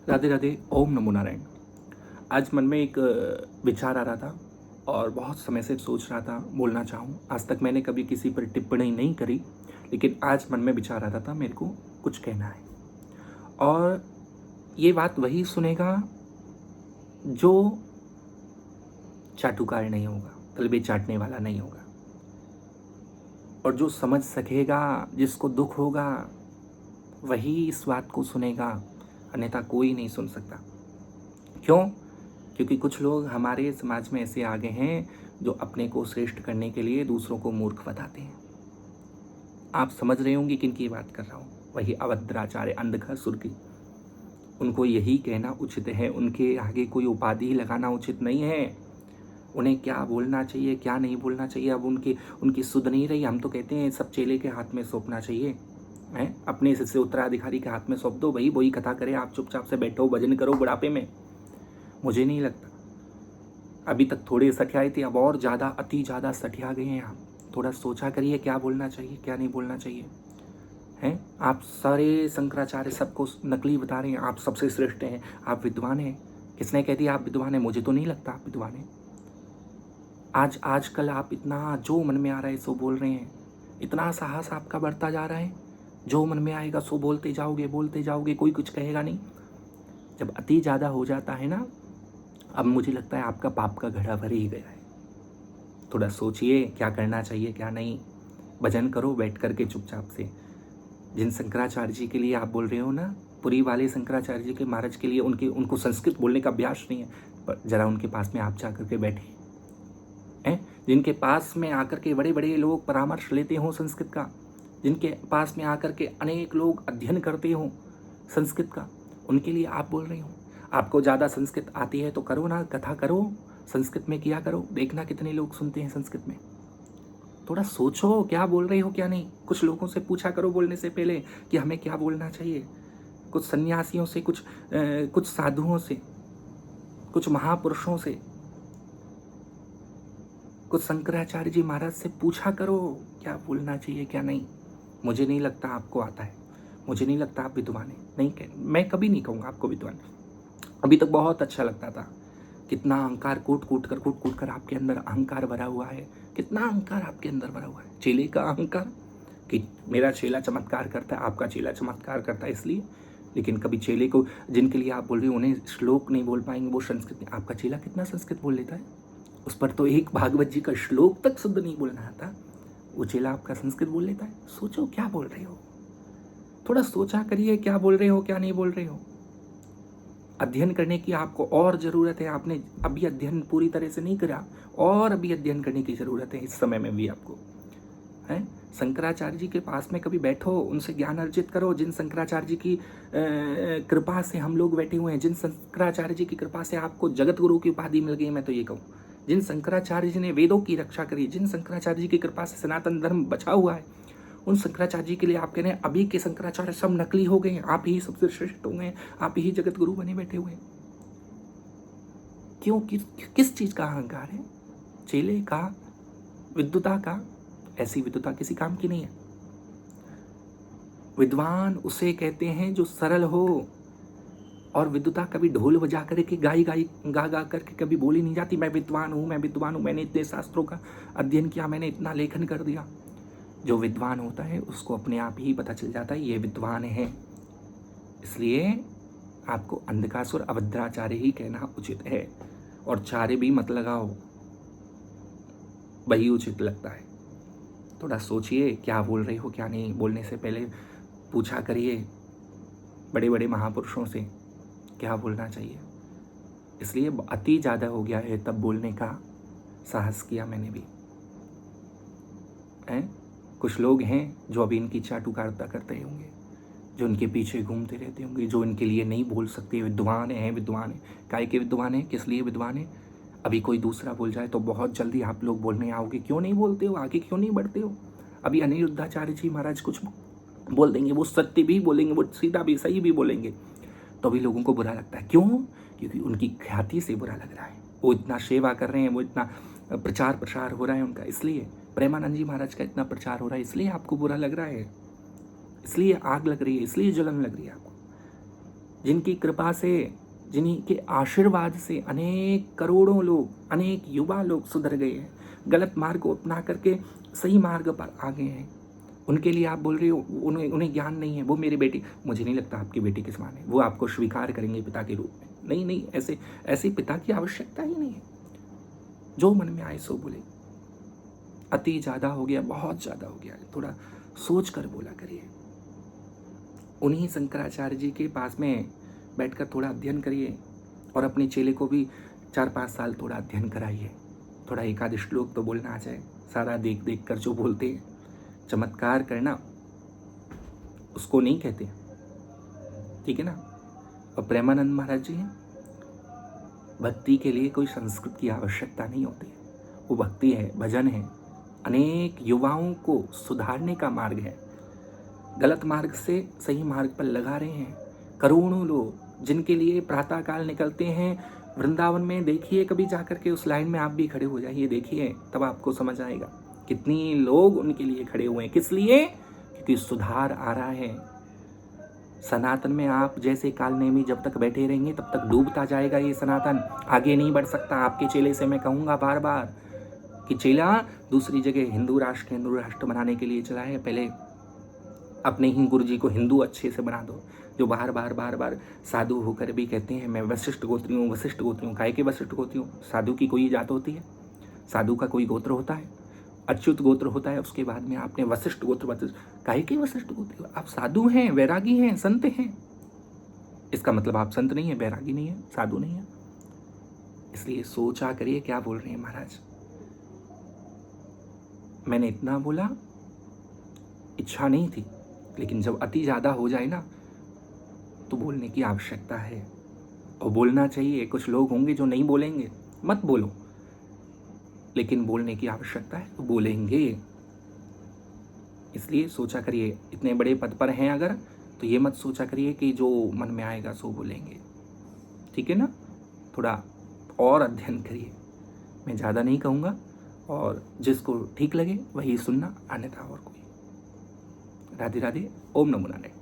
राधे राधे, ओम नमो नारायण। आज मन में एक विचार आ रहा था और बहुत समय से सोच रहा था बोलना चाहूँ। आज तक मैंने कभी किसी पर टिप्पणी नहीं करी, लेकिन आज मन में विचार आ रहा था मेरे को कुछ कहना है। और ये बात वही सुनेगा जो चाटुकार नहीं होगा, तलबे चाटने वाला नहीं होगा, और जो समझ सकेगा, जिसको दुख होगा, वही इस बात को सुनेगा, अन्यथा कोई नहीं सुन सकता। क्यों? क्योंकि कुछ लोग हमारे समाज में ऐसे आ गए हैं जो अपने को श्रेष्ठ करने के लिए दूसरों को मूर्ख बताते हैं। आप समझ रहे होंगे किन की बात कर रहा हूँ, वही अभद्राचार्य अंधकासुर की। उनको यही कहना उचित है, उनके आगे कोई उपाधि लगाना उचित नहीं है। उन्हें क्या बोलना चाहिए, क्या नहीं बोलना चाहिए, अब उनकी सुध नहीं रही। हम तो कहते हैं सब चेले के हाथ में सौंपना चाहिए, हैं? अपने शिष्य उत्तराधिकारी के हाथ में सौंप दो, भाई वही कथा करे, आप चुपचाप से बैठो, भजन करो बुढ़ापे में। मुझे नहीं लगता। अभी तक थोड़े सठियाए थे, अब और ज़्यादा अति ज़्यादा सठिया गए हैं आप। थोड़ा सोचा करिए क्या बोलना चाहिए, क्या नहीं बोलना चाहिए, हैं? आप सारे शंकराचार्य सबको नकली बता रहे हैं, आप सबसे श्रेष्ठ हैं, आप विद्वान हैं। किसने कह दिया आप विद्वान हैं? मुझे तो नहीं लगता आप विद्वान हैं। आजकल आप इतना जो मन में आ रहा है सो बोल रहे हैं, इतना साहस आपका बढ़ता जा रहा है, जो मन में आएगा सो बोलते जाओगे, कोई कुछ कहेगा नहीं। जब अति ज़्यादा हो जाता है ना, अब मुझे लगता है आपका पाप का घड़ा भर ही गया है। थोड़ा सोचिए क्या करना चाहिए, क्या नहीं। भजन करो बैठ करके चुपचाप से। जिन शंकराचार्य जी के लिए आप बोल रहे हो ना, पुरी वाले शंकराचार्य जी के महाराज के लिए उनको संस्कृत बोलने का अभ्यास नहीं है, पर जरा उनके पास में आप जा करके बैठे हैं। जिनके पास में आकर के बड़े बड़े लोग परामर्श लेते हो संस्कृत का, जिनके पास में आकर के अनेक लोग अध्ययन करते हो संस्कृत का, उनके लिए आप बोल रहे हो। आपको ज़्यादा संस्कृत आती है तो करो ना, कथा करो, संस्कृत में किया करो, देखना कितने लोग सुनते हैं संस्कृत में। थोड़ा सोचो क्या बोल रहे हो क्या नहीं। कुछ लोगों से पूछा करो बोलने से पहले कि हमें क्या बोलना चाहिए। कुछ सन्यासियों से, कुछ साधुओं से, कुछ महापुरुषों से, कुछ शंकराचार्य जी महाराज से पूछा करो क्या बोलना चाहिए क्या नहीं। मुझे नहीं लगता आपको आता है, मुझे नहीं लगता आप विद्वान हैं। नहीं, मैं कभी नहीं कहूँगा आपको विद्वान। अभी तक बहुत अच्छा लगता था, कितना अहंकार कूट कूट कर आपके अंदर अहंकार भरा हुआ है। कितना अहंकार आपके अंदर भरा हुआ है, चेले का अहंकार कि मेरा चेला चमत्कार करता है, आपका चेला चमत्कार करता है इसलिए। लेकिन कभी चेले को, जिनके लिए आप बोल रहे हो उन्हें श्लोक नहीं बोल पाएंगे, वो संस्कृत में। आपका चेला कितना संस्कृत बोल लेता है, उस पर तो एक भागवत जी का श्लोक तक शुद्ध नहीं बोलना आता, वो चेला आपका संस्कृत बोल लेता है। सोचो क्या बोल रहे हो, थोड़ा सोचा करिए क्या बोल रहे हो क्या नहीं बोल रहे हो। अध्ययन करने की आपको और ज़रूरत है, आपने अभी अध्ययन पूरी तरह से नहीं करा, और अभी अध्ययन करने की ज़रूरत है इस समय में भी आपको, है? शंकराचार्य जी के पास में कभी बैठो, उनसे ज्ञान अर्जित करो। जिन शंकराचार्य जी की कृपा से हम लोग बैठे हुए हैं, जिन शंकराचार्य जी की कृपा से आपको जगत गुरु की उपाधि मिल गई, मैं तो ये कहूँ, जिन शंकराचार्य जी ने वेदों की रक्षा करी, जिन शंकराचार्य जी की कृपा से सनातन धर्म बचा हुआ है, उन शंकराचार्य जी के लिए आप कह रहे हैं अभी के शंकराचार्य सब नकली हो गए हैं, आप ही सबसे श्रेष्ठ हो गए, आप ही जगत गुरु बने बैठे हुए। क्यों? किस चीज का अहंकार है? चेले का, विद्वता का? ऐसी विद्वता किसी काम की नहीं है। विद्वान उसे कहते हैं जो सरल हो, और विद्वता कभी ढोल बजा करके गा गा करके कभी बोली नहीं जाती, मैं विद्वान हूँ, मैंने इतने शास्त्रों का अध्ययन किया, मैंने इतना लेखन कर दिया। जो विद्वान होता है उसको अपने आप ही पता चल जाता है ये विद्वान है। इसलिए आपको अंधकासुर अभद्राचार्य ही कहना उचित है, और चारे भी मत लगाओ, वही उचित लगता है। थोड़ा सोचिए क्या बोल रहे हो क्या नहीं, बोलने से पहले पूछा करिए बड़े बड़े महापुरुषों से क्या बोलना चाहिए। इसलिए अति ज़्यादा हो गया है, तब बोलने का साहस किया मैंने भी, हैं? कुछ लोग हैं जो अभी इनकी चाटुकारिता करते होंगे, जो इनके पीछे घूमते रहते होंगे, जो इनके लिए नहीं बोल सकते। विद्वान हैं, विद्वान हैं, काय के विद्वान हैं, किस लिए विद्वान हैं? अभी कोई दूसरा बोल जाए तो बहुत जल्दी आप लोग बोलने आओगे, क्यों नहीं बोलते हो, आगे क्यों नहीं बढ़ते हो? अभी अनिरुद्धाचार्य जी महाराज कुछ बोल देंगे, वो सत्य भी बोलेंगे, वो सीधा भी सही भी बोलेंगे, तो भी लोगों को बुरा लगता है। क्यों? क्योंकि उनकी ख्याति से बुरा लग रहा है। वो इतना सेवा कर रहे हैं, वो इतना प्रचार प्रसार हो रहा है उनका, इसलिए प्रेमानंद जी महाराज का इतना प्रचार हो रहा है, इसलिए आपको बुरा लग रहा है, इसलिए आग लग रही है, इसलिए जलन लग रही है आपको। जिनकी कृपा से, जिन्हीं के आशीर्वाद से अनेक करोड़ों लोग, अनेक युवा लोग सुधर गए हैं, गलत मार्ग को अपना करके सही मार्ग पर आ गए हैं। उनके लिए आप बोल रहे हो उन्हें ज्ञान नहीं है, वो मेरी बेटी, मुझे नहीं लगता आपकी बेटी किस माने वो आपको स्वीकार करेंगे पिता के रूप में। नहीं नहीं, ऐसे पिता की आवश्यकता ही नहीं है। जो मन में आए सो बोले। अति ज़्यादा हो गया, बहुत ज़्यादा हो गया, थोड़ा सोच कर बोला करिए। उन्हीं शंकराचार्य जी के पास में बैठकर थोड़ा अध्ययन करिए और अपने चेले को भी 4-5 साल थोड़ा अध्ययन कराइए। थोड़ा एकाध श्लोक तो बोलना आ जाए। सारा देख देख कर जो बोलते हैं, चमत्कार करना उसको नहीं कहते, ठीक है ना। और प्रेमानंद महाराज जी हैं, भक्ति के लिए कोई संस्कृत की आवश्यकता नहीं होती है। वो भक्ति है, भजन है, अनेक युवाओं को सुधारने का मार्ग है। गलत मार्ग से सही मार्ग पर लगा रहे हैं करोड़ों लोग, जिनके लिए प्रातःकाल निकलते हैं वृंदावन में। देखिए कभी जाकर के उस लाइन में आप भी खड़े हो जाइए, देखिए तब आपको समझ आएगा कितनी लोग उनके लिए खड़े हुए हैं। किस लिए? क्योंकि सुधार आ रहा है। सनातन में आप जैसे कालनेमी जब तक बैठे रहेंगे तब तक डूबता जाएगा ये सनातन, आगे नहीं बढ़ सकता। आपके चेले से मैं कहूँगा बार बार कि चेला दूसरी जगह हिंदू राष्ट्र बनाने के लिए चला है, पहले अपने ही गुरु जी को हिंदू अच्छे से बना दो। जो बार बार साधु होकर भी कहते हैं मैं वशिष्ठ गोत्री हूँ। काहे के वशिष्ठ गोत्री हूँ? साधु की कोई जात होती है? साधु का कोई गोत्र होता है? अच्युत गोत्र होता है, उसके बाद में आपने वशिष्ठ गोत्र। काहे के वशिष्ठ गोत्र? आप साधु हैं, वैरागी हैं, संत हैं। इसका मतलब आप संत नहीं है, वैरागी नहीं है, साधु नहीं है। इसलिए सोचा करिए क्या बोल रहे हैं महाराज। मैंने इतना बोला, इच्छा नहीं थी, लेकिन जब अति ज़्यादा हो जाए ना तो बोलने की आवश्यकता है और बोलना चाहिए। कुछ लोग होंगे जो नहीं बोलेंगे, मत बोलो, लेकिन बोलने की आवश्यकता है तो बोलेंगे। इसलिए सोचा करिए, इतने बड़े पद पर हैं अगर, तो ये मत सोचा करिए कि जो मन में आएगा सो बोलेंगे, ठीक है ना। थोड़ा और अध्ययन करिए, मैं ज़्यादा नहीं कहूँगा, और जिसको ठीक लगे वही सुनना, अन्यथा और कोई। राधे राधे, ओम नमो नारायण।